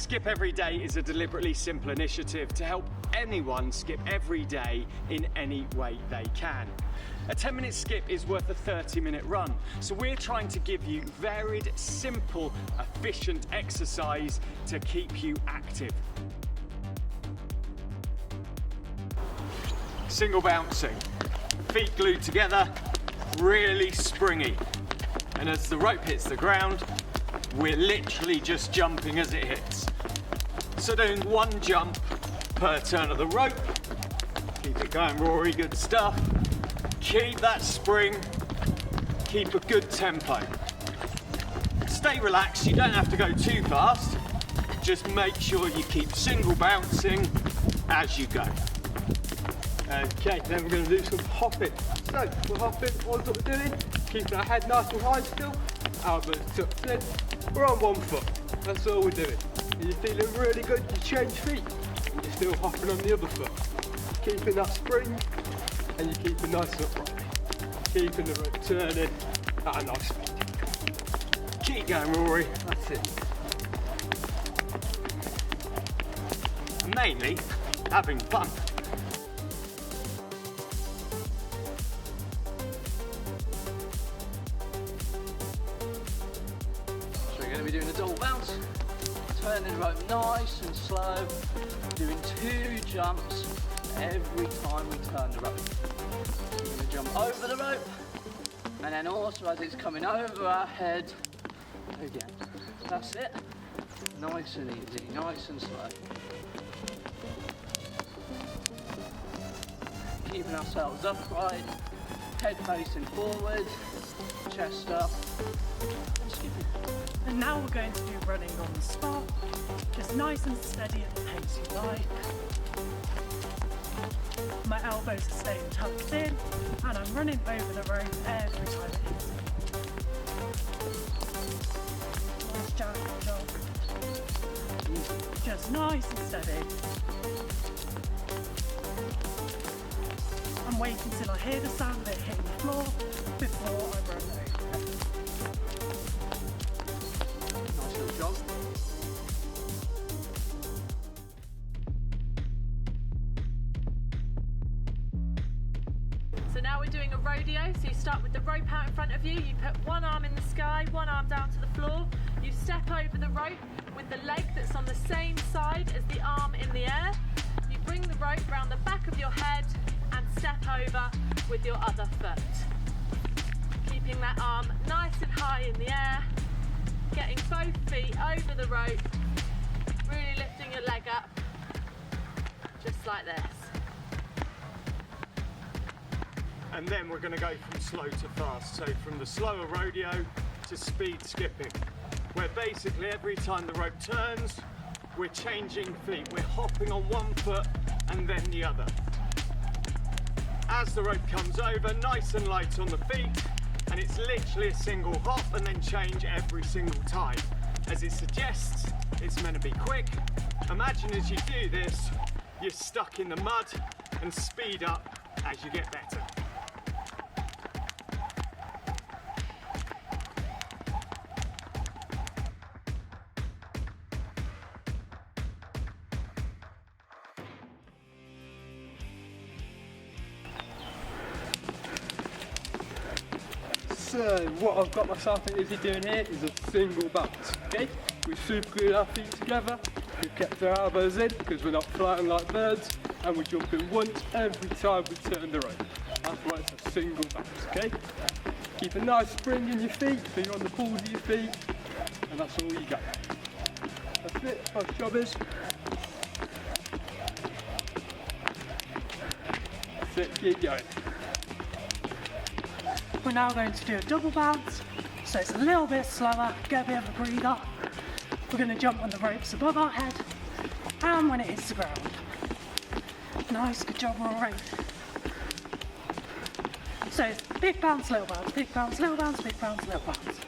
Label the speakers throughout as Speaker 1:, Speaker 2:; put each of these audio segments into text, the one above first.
Speaker 1: Skip Every Day is a deliberately simple initiative to help anyone skip every day in any way they can. A 10-minute skip is worth a 30-minute run, so we're trying to give you varied, simple, efficient exercise to keep you active. Single bouncing, feet glued together, really springy. And as the rope hits the ground, we're literally just jumping as it hits. So doing one jump per turn of the rope. Keep it going, Rory, good stuff. Keep that spring, keep a good tempo. Stay relaxed, you don't have to go too fast. Just make sure you keep single bouncing as you go.
Speaker 2: Okay, then we're going to do some hopping. So, we're hopping, what we're doing, keeping our head nice and high still, elbows tucked in, we're on one foot, that's all we're doing. And you're feeling really good, you change feet, and you're still hopping on the other foot. Keeping that spring, and you're keeping nice and upright. Keeping the rope turning at a nice speed.
Speaker 1: Keep going, Rory.
Speaker 2: That's it.
Speaker 1: And mainly, having fun.
Speaker 3: So we're going to be doing a double bounce, turning the rope nice and slow, doing 2 jumps every time we turn the rope. So we're going to jump over the rope, and then also as it's coming over our head, again. That's it. Nice and easy, nice and slow. Keeping ourselves upright, head facing forward, chest up, and skipping.
Speaker 4: And now we're going to do running on the spot, just nice and steady at the pace you like. My elbows are staying tucked in, and I'm running over the rope every time it hits me. Nice jump. Just nice and steady. I'm waiting till I hear the sound of it hitting the floor before I run over it.
Speaker 3: Nice little jump.
Speaker 5: So now we're doing a rodeo, so you start with the rope out in front of you, you put one arm in the sky, one arm down to the floor, you step over the rope with the leg that's on the same side as the arm in the air, you bring the rope round the back of your head and step over with your other foot. Keeping that arm nice and high in the air, getting both feet over the rope, really lifting your leg up, just like this.
Speaker 1: And then we're going to go from slow to fast. So from the slower rodeo to speed skipping, where basically every time the rope turns, we're changing feet. We're hopping on one foot and then the other. As the rope comes over, nice and light on the feet, and it's literally a single hop and then change every single time. As it suggests, it's meant to be quick. Imagine as you do this, you're stuck in the mud, and speed up as you get better.
Speaker 2: So what I've got myself into doing here is a single bounce, okay? We've super glued our feet together, we've kept our elbows in because we're not flying like birds, and we're jumping once every time we turn the rope. That's why it's a single bounce, okay? Keep a nice spring in your feet so you're on the balls of your feet, and that's all you got. That's it, our job is. That's it, keep going.
Speaker 4: We're now going to do a double bounce, so it's a little bit slower, get a bit of a breather. We're going to jump on the ropes above our head, and when it hits the ground. Nice, good job, Rory. So it's big bounce, little bounce, big bounce, little bounce, big bounce, little bounce.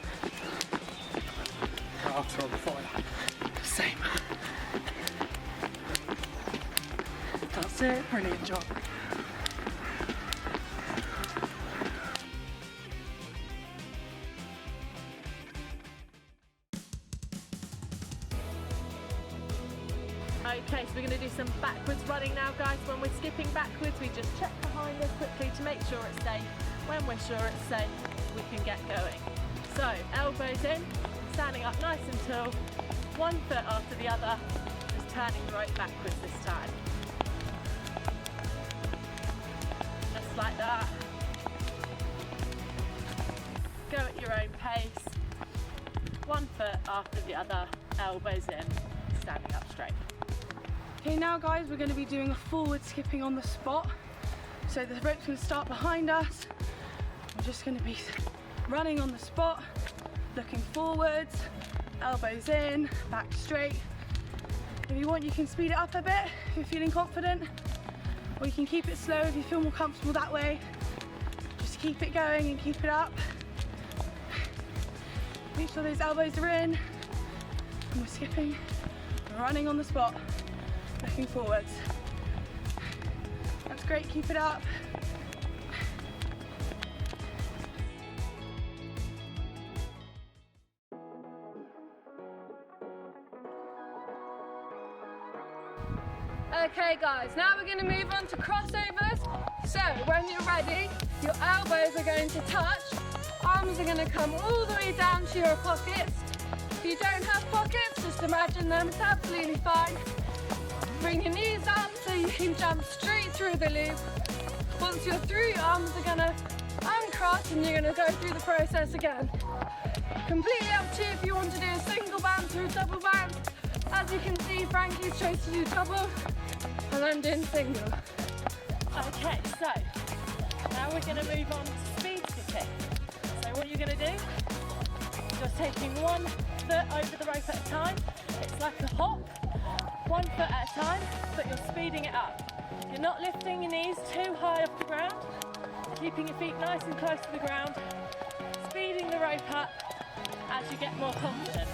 Speaker 2: I'll throw the fire.
Speaker 4: Same. That's it, brilliant job.
Speaker 5: Okay, so we're going to do some backwards running now, guys. When we're skipping backwards, we just check behind us quickly to make sure it's safe. When we're sure it's safe, we can get going. So, elbows in, standing up nice and tall, one foot after the other, just turning the rope backwards this time. Just like that. Go at your own pace. One foot after the other, elbows in, standing up straight.
Speaker 4: Okay, now guys, we're going to be doing a forward skipping on the spot. So the rope's going to start behind us. We're just going to be running on the spot, looking forwards, elbows in, back straight. If you want, you can speed it up a bit if you're feeling confident, or you can keep it slow if you feel more comfortable that way. Just keep it going and keep it up. Make sure those elbows are in, and we're skipping, running on the spot, looking forwards. That's great, keep it up.
Speaker 6: Okay guys, now we're going to move on to crossovers. So when you're ready, your elbows are going to touch, arms are going to come all the way down to your pockets. If you don't have pockets, just imagine them, it's absolutely fine. Bring your knees up so you can jump straight through the loop. Once you're through, your arms are going to uncross and you're going to go through the process again. Completely up to you if you want to do a single bounce or a double bounce. As you can see, Frankie's chose to do double and I'm doing single.
Speaker 5: Okay, so now we're going to move on to speed skipping. So what you're going to do, you're taking one foot over the rope at a time. It's like a hop, one foot at a time, but you're speeding it up. You're not lifting your knees too high off the ground, keeping your feet nice and close to the ground, speeding the rope up as you get more confident.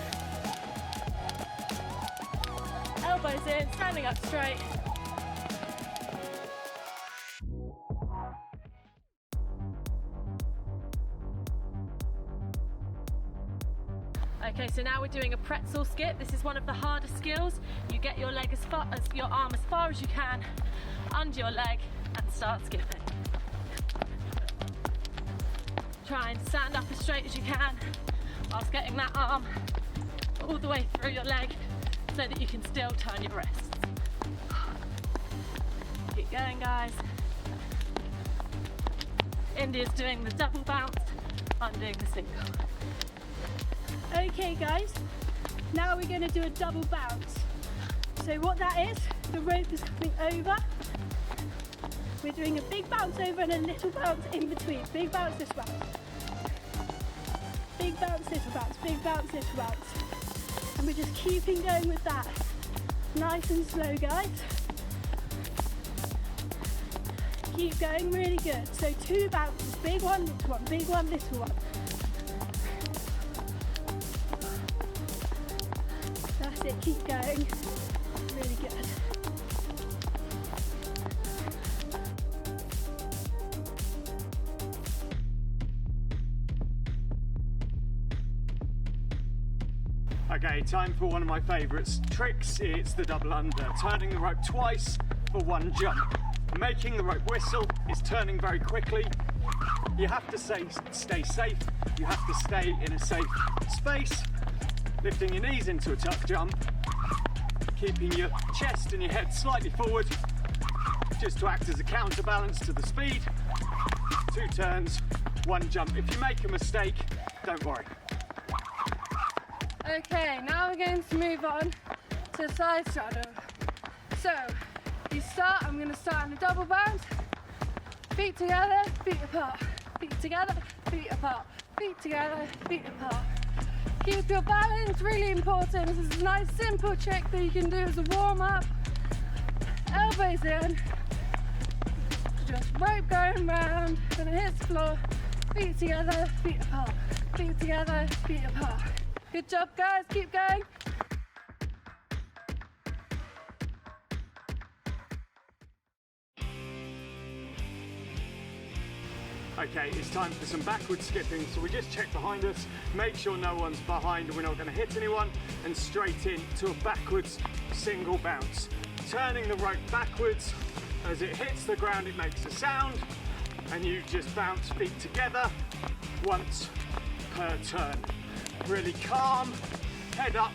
Speaker 5: Elbows in, standing up straight. Okay, so now we're doing a pretzel skip. This is one of the hardest skills. You get your leg your arm as far as you can under your leg and start skipping. Try and stand up as straight as you can whilst getting that arm all the way through your leg so that you can still turn your wrists. Keep going, guys. India's doing the double bounce, I'm doing the single.
Speaker 4: Okay guys, now we're going to do a double bounce. So what that is, the rope is coming over. We're doing a big bounce over and a little bounce in between. Big bounce, little bounce. Big bounce, little bounce. Big bounce, little bounce. And we're just keeping going with that. Nice and slow, guys. Keep going, really good. So 2 bounces, big one, little one, big one, little one. That's it, keep going. Really good.
Speaker 1: Okay, time for one of my favourite tricks. It's the double under. Turning the rope twice for one jump. Making the rope whistle is turning very quickly. You have to stay safe. You have to stay in a safe space. Lifting your knees into a tuck jump. Keeping your chest and your head slightly forward, just to act as a counterbalance to the speed. 2 turns, 1 jump. If you make a mistake, don't worry.
Speaker 6: Okay, now we're going to move on to side straddle. So, you start, I'm going to start in a double bounce. Feet together, feet apart. Feet together, feet apart. Feet together, feet apart. Keep your balance, really important. This is a nice simple trick that you can do as a warm-up. Elbows in. Just rope going round, gonna hit the floor. Feet together, feet apart. Feet together, feet apart. Good job, guys, keep going.
Speaker 1: Okay, it's time for some backward skipping. So we just check behind us, make sure no one's behind and we're not going to hit anyone, and straight into a backwards single bounce. Turning the rope backwards, as it hits the ground it makes a sound, and you just bounce feet together once per turn. Really calm, head up.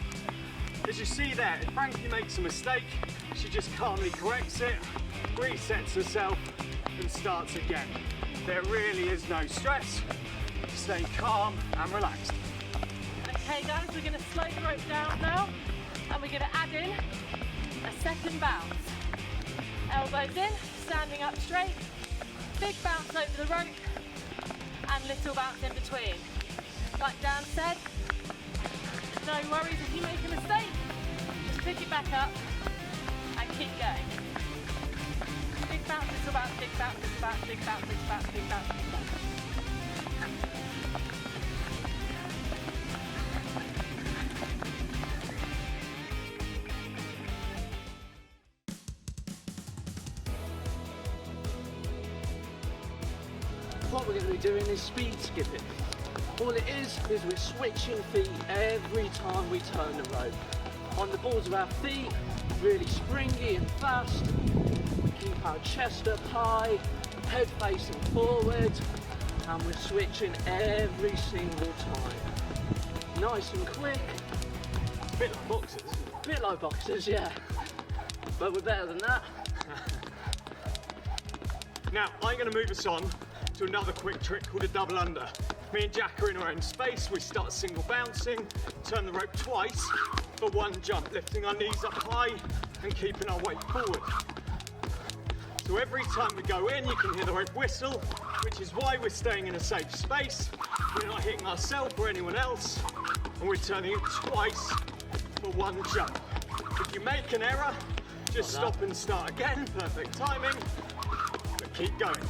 Speaker 1: As you see there, if Frankie makes a mistake, she just calmly corrects it, resets herself and starts again. There really is no stress. Stay calm and relaxed.
Speaker 5: Okay guys, we're going to slow the rope down now, and we're going to add in a second bounce. Elbows in, standing up straight, big bounce over the rope, and little bounce in between. Like Dan said, no worries if you make a mistake, just pick it back up and keep going. Big bounce, little bounce, big bounce, little bounce, big bounce, little bounce, big bounce, big bounce.
Speaker 3: What we're going to be doing is speed skipping. All it is we're switching feet every time we turn the rope. On the balls of our feet, really springy and fast. We keep our chest up high, head facing forward, and we're switching every single time. Nice and quick.
Speaker 1: It's a bit like boxers.
Speaker 3: Bit like boxers, yeah. But we're better than that.
Speaker 1: Now, I'm going to move us on to another quick trick called a double under. Me and Jack are in our own space. We start single bouncing, turn the rope twice for one jump, lifting our knees up high and keeping our weight forward. So every time we go in, you can hear the rope whistle, which is why we're staying in a safe space. We're not hitting ourselves or anyone else, and we're turning it twice for one jump. If you make an error, just stop and start again. Perfect timing, but keep going.